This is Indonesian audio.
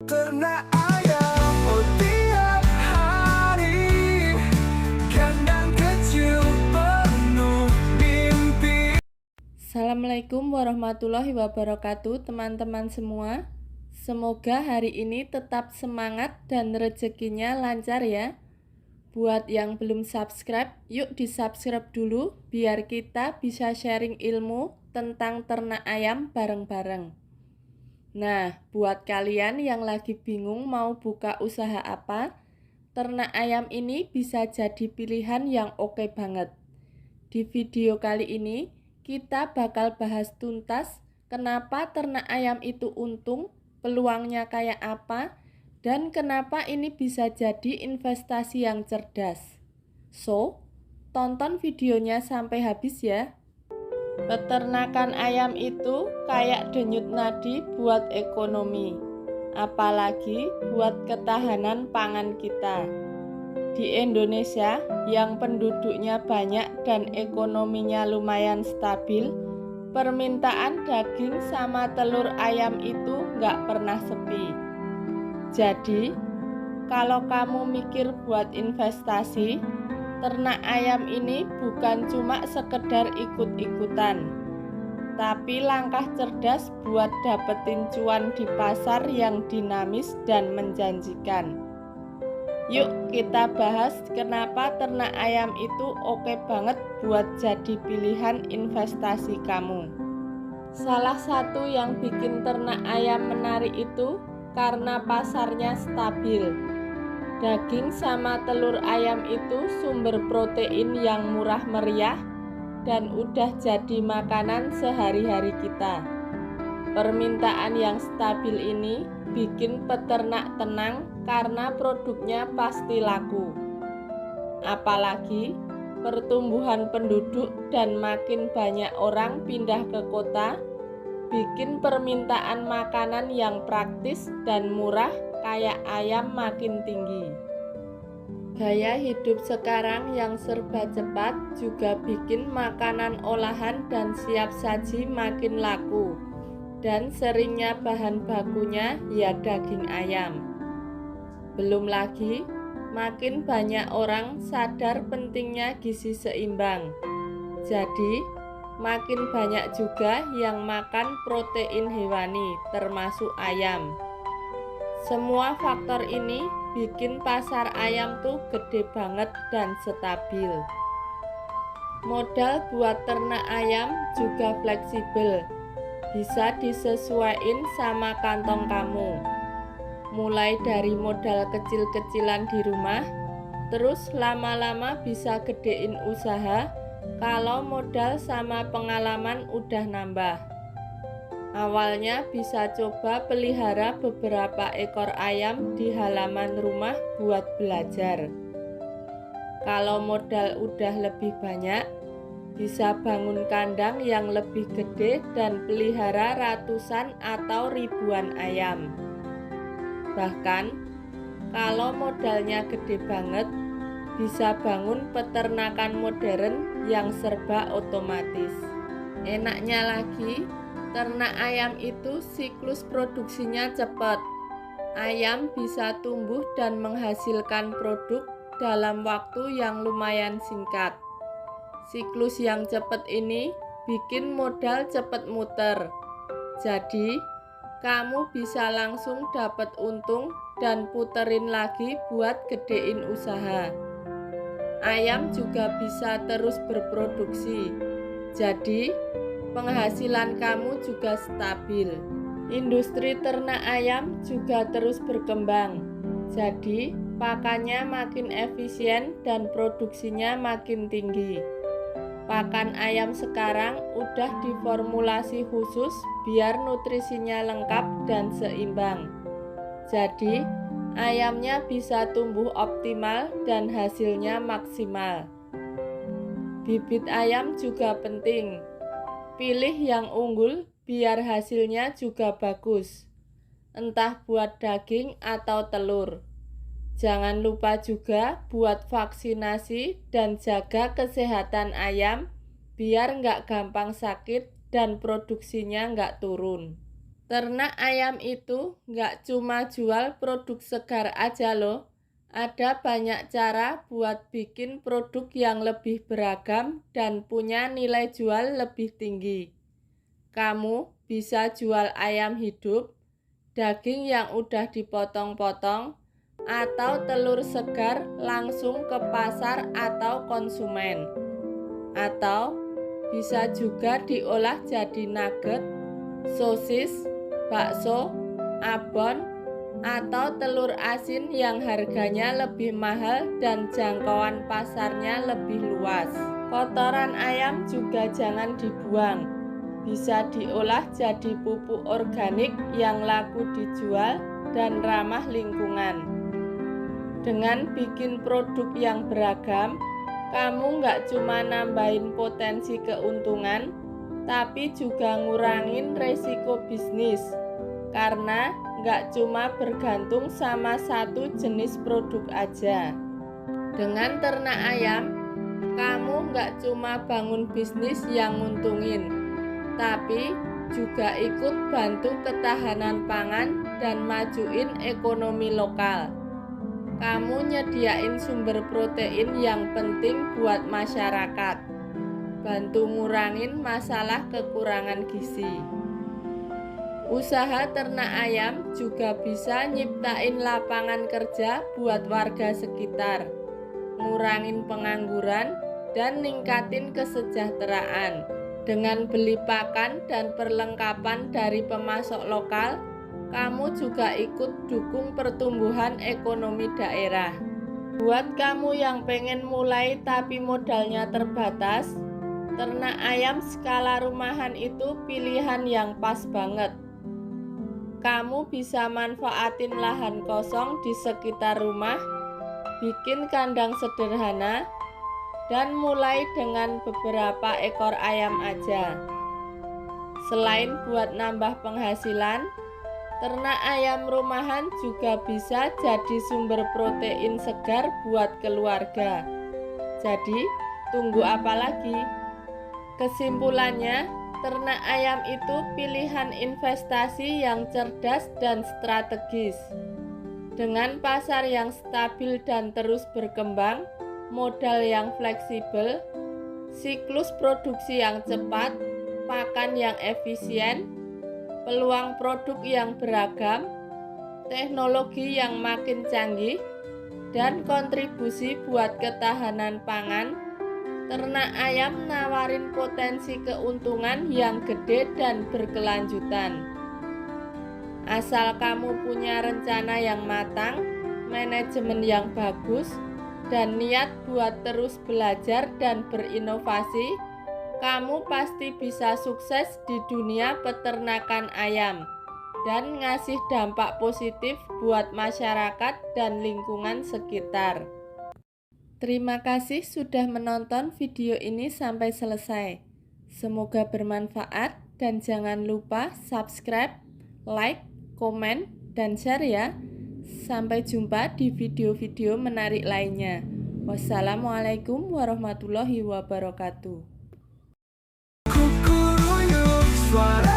Ternak ayam, oh tiap hari kandang kecil penuh mimpi. Assalamualaikum warahmatullahi wabarakatuh teman-teman semua. Semoga hari ini tetap semangat dan rezekinya lancar ya. Buat yang belum subscribe, yuk di subscribe dulu biar kita bisa sharing ilmu tentang ternak ayam bareng-bareng. Nah, buat kalian yang lagi bingung mau buka usaha apa, ternak ayam ini bisa jadi pilihan yang oke banget. Di video kali ini, kita bakal bahas tuntas kenapa ternak ayam itu untung, peluangnya kayak apa, dan kenapa ini bisa jadi investasi yang cerdas. So, tonton videonya sampai habis ya. Peternakan ayam itu kayak denyut nadi buat ekonomi, apalagi buat ketahanan pangan kita. Di Indonesia yang penduduknya banyak dan ekonominya lumayan stabil, permintaan daging sama telur ayam itu nggak pernah sepi. Jadi, kalau kamu mikir buat investasi, ternak ayam ini bukan cuma sekedar ikut-ikutan, tapi langkah cerdas buat dapetin cuan di pasar yang dinamis dan menjanjikan. Yuk kita bahas kenapa ternak ayam itu oke banget buat jadi pilihan investasi kamu. Salah satu yang bikin ternak ayam menarik itu karena pasarnya stabil. Daging sama telur ayam itu sumber protein yang murah meriah dan udah jadi makanan sehari-hari kita. Permintaan yang stabil ini bikin peternak tenang karena produknya pasti laku. Apalagi pertumbuhan penduduk dan makin banyak orang pindah ke kota, bikin permintaan makanan yang praktis dan murah kayak ayam makin tinggi. Gaya hidup sekarang yang serba cepat juga bikin makanan olahan dan siap saji makin laku. Dan seringnya bahan bakunya ya daging ayam. Belum lagi, makin banyak orang sadar pentingnya gizi seimbang. Jadi, makin banyak juga yang makan protein hewani, termasuk ayam. Semua faktor ini bikin pasar ayam tuh gede banget dan stabil. Modal buat ternak ayam juga fleksibel. Bisa disesuaikan sama kantong kamu. Mulai dari modal kecil-kecilan di rumah, terus lama-lama bisa gedein usaha kalau modal sama pengalaman udah nambah. Awalnya bisa coba pelihara beberapa ekor ayam di halaman rumah buat belajar. Kalau modal udah lebih banyak, bisa bangun kandang yang lebih gede dan pelihara ratusan atau ribuan ayam. Bahkan, kalau modalnya gede banget, bisa bangun peternakan modern yang serba otomatis. Enaknya lagi, ternak ayam itu siklus produksinya cepat. Ayam bisa tumbuh dan menghasilkan produk dalam waktu yang lumayan singkat. Siklus yang cepat ini bikin modal cepat muter. Jadi, kamu bisa langsung dapat untung dan puterin lagi buat gedein usaha. Ayam juga bisa terus berproduksi. Jadi, penghasilan kamu juga stabil. Industri ternak ayam juga terus berkembang. Jadi, pakannya makin efisien dan produksinya makin tinggi. Pakan ayam sekarang udah diformulasi khusus biar nutrisinya lengkap dan seimbang. Jadi, ayamnya bisa tumbuh optimal dan hasilnya maksimal. Bibit ayam juga penting. Pilih yang unggul biar hasilnya juga bagus. Entah buat daging atau telur. Jangan lupa juga buat vaksinasi dan jaga kesehatan ayam biar nggak gampang sakit dan produksinya nggak turun. Ternak ayam itu nggak cuma jual produk segar aja loh. Ada banyak cara buat bikin produk yang lebih beragam dan punya nilai jual lebih tinggi. Kamu bisa jual ayam hidup, daging yang udah dipotong-potong, atau telur segar langsung ke pasar atau konsumen. Atau bisa juga diolah jadi nugget, sosis, bakso, abon, atau telur asin yang harganya lebih mahal dan jangkauan pasarnya lebih luas. Kotoran ayam juga jangan dibuang. Bisa diolah jadi pupuk organik yang laku dijual dan ramah lingkungan. Dengan bikin produk yang beragam, kamu nggak cuma nambahin potensi keuntungan, tapi juga ngurangin resiko bisnis. Karena nggak cuma bergantung sama satu jenis produk aja. Dengan ternak ayam, kamu nggak cuma bangun bisnis yang nguntungin, tapi juga ikut bantu ketahanan pangan dan majuin ekonomi lokal. Kamu nyediain sumber protein yang penting buat masyarakat, bantu ngurangin masalah kekurangan gizi. Usaha ternak ayam juga bisa nyiptain lapangan kerja buat warga sekitar, ngurangin pengangguran, dan ningkatin kesejahteraan. Dengan beli pakan dan perlengkapan dari pemasok lokal, kamu juga ikut dukung pertumbuhan ekonomi daerah. Buat kamu yang pengen mulai tapi modalnya terbatas, ternak ayam skala rumahan itu pilihan yang pas banget. Kamu bisa manfaatin lahan kosong di sekitar rumah, bikin kandang sederhana, dan mulai dengan beberapa ekor ayam aja. Selain buat nambah penghasilan, ternak ayam rumahan juga bisa jadi sumber protein segar buat keluarga. Jadi, tunggu apa lagi? Kesimpulannya, ternak ayam itu pilihan investasi yang cerdas dan strategis. Dengan pasar yang stabil dan terus berkembang, modal yang fleksibel, siklus produksi yang cepat, pakan yang efisien, peluang produk yang beragam, teknologi yang makin canggih, dan kontribusi buat ketahanan pangan, ternak ayam nawarin potensi keuntungan yang gede dan berkelanjutan. Asal kamu punya rencana yang matang, manajemen yang bagus, dan niat buat terus belajar dan berinovasi, kamu pasti bisa sukses di dunia peternakan ayam dan ngasih dampak positif buat masyarakat dan lingkungan sekitar. Terima kasih sudah menonton video ini sampai selesai. Semoga bermanfaat dan jangan lupa subscribe, like, komen, dan share ya. Sampai jumpa di video-video menarik lainnya. Wassalamualaikum warahmatullahi wabarakatuh. Kukuruyuk suara